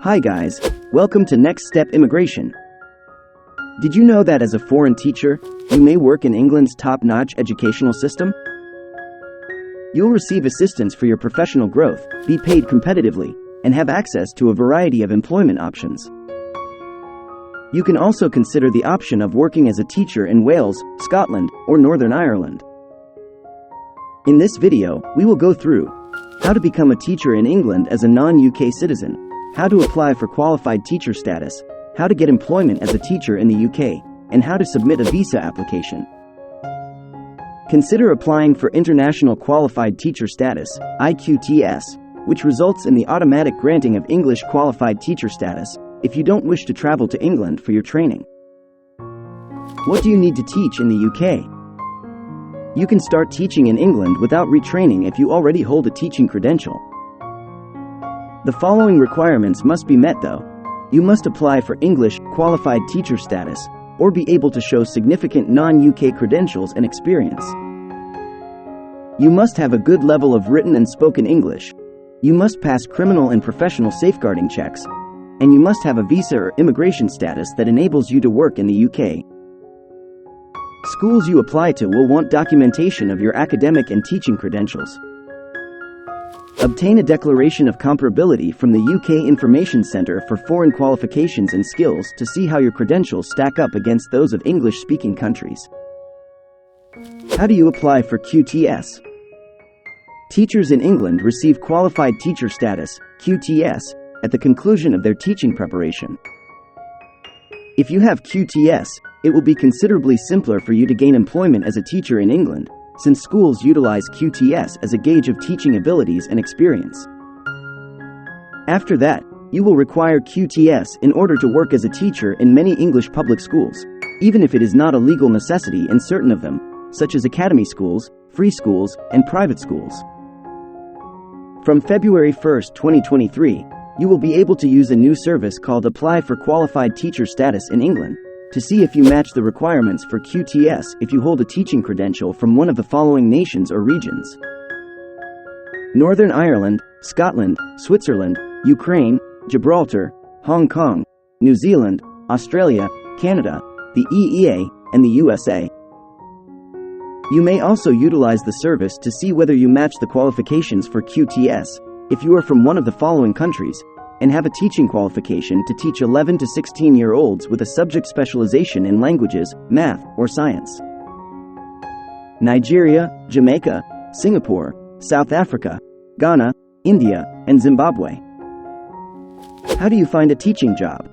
Hi guys, welcome to Next Step Immigration. Did you know that as a foreign teacher, you may work in England's top-notch educational system? You'll receive assistance for your professional growth, be paid competitively, and have access to a variety of employment options. You can also consider the option of working as a teacher in Wales, Scotland, or Northern Ireland. In this video, we will go through how to become a teacher in England as a non-UK citizen, how to apply for qualified teacher status, how to get employment as a teacher in the UK, and how to submit a visa application. Consider applying for International Qualified Teacher Status, iQTS, which results in the automatic granting of English Qualified Teacher Status if you don't wish to travel to England for your training. What do you need to teach in the UK? You can start teaching in England without retraining if you already hold a teaching credential. The following requirements must be met though. You must apply for English Qualified Teacher Status, or be able to show significant non-UK credentials and experience. You must have a good level of written and spoken English. You must pass criminal and professional safeguarding checks. And you must have a visa or immigration status that enables you to work in the UK. Schools you apply to will want documentation of your academic and teaching credentials. Obtain a declaration of comparability from the UK Information Centre for Foreign Qualifications and Skills to see how your credentials stack up against those of English-speaking countries. How do you apply for QTS? Teachers in England receive Qualified Teacher Status, QTS, at the conclusion of their teaching preparation. If you have QTS, it will be considerably simpler for you to gain employment as a teacher in England, since schools utilize QTS as a gauge of teaching abilities and experience. After that, you will require QTS in order to work as a teacher in many English public schools, even if it is not a legal necessity in certain of them, such as academy schools, free schools, and private schools. From February 1, 2023, you will be able to use a new service called Apply for Qualified Teacher Status in England, to see if you match the requirements for QTS if you hold a teaching credential from one of the following nations or regions: Northern Ireland, Scotland, Switzerland, Ukraine, Gibraltar, Hong Kong, New Zealand, Australia, Canada, the EEA, and the USA. You may also utilize the service to see whether you match the qualifications for QTS if you are from one of the following countries and have a teaching qualification to teach 11 to 16-year-olds with a subject specialization in languages, math, or science. Nigeria, Jamaica, Singapore, South Africa, Ghana, India, and Zimbabwe. How do you find a teaching job?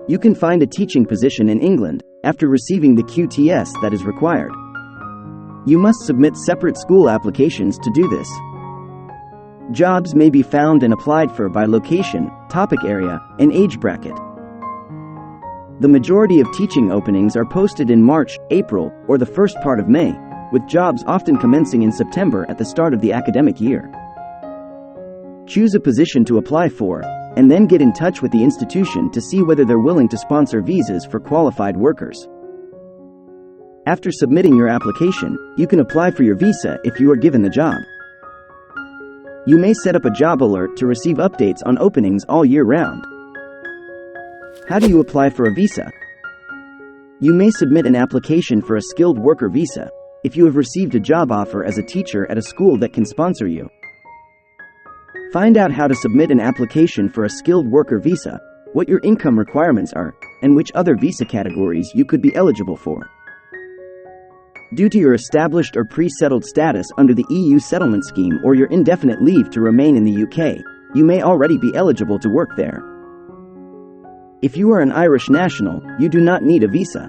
You can find a teaching position in England after receiving the QTS that is required. You must submit separate school applications to do this. Jobs may be found and applied for by location, topic area, and age bracket. The majority of teaching openings are posted in March, April, or the first part of May, with jobs often commencing in September at the start of the academic year. Choose a position to apply for, and then get in touch with the institution to see whether they're willing to sponsor visas for qualified workers. After submitting your application, you can apply for your visa if you are given the job. You may set up a job alert to receive updates on openings all year round. How do you apply for a visa? You may submit an application for a skilled worker visa if you have received a job offer as a teacher at a school that can sponsor you. Find out how to submit an application for a skilled worker visa, what your income requirements are, and which other visa categories you could be eligible for. Due to your established or pre-settled status under the EU settlement scheme or your indefinite leave to remain in the UK, you may already be eligible to work there. If you are an Irish national, you do not need a visa.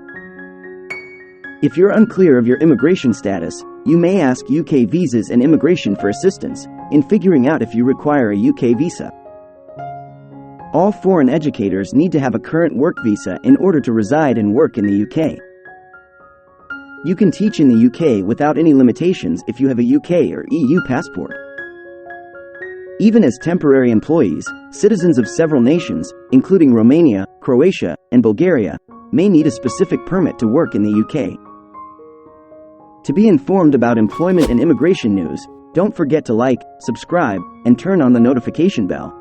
If you're unclear of your immigration status, you may ask UK Visas and Immigration for assistance in figuring out if you require a UK visa. All foreign educators need to have a current work visa in order to reside and work in the UK. You can teach in the UK without any limitations if you have a UK or EU passport. Even as temporary employees, citizens of several nations, including Romania, Croatia, and Bulgaria, may need a specific permit to work in the UK. To be informed about employment and immigration news, don't forget to like, subscribe, and turn on the notification bell.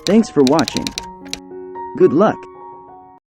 Thanks for watching. Good luck.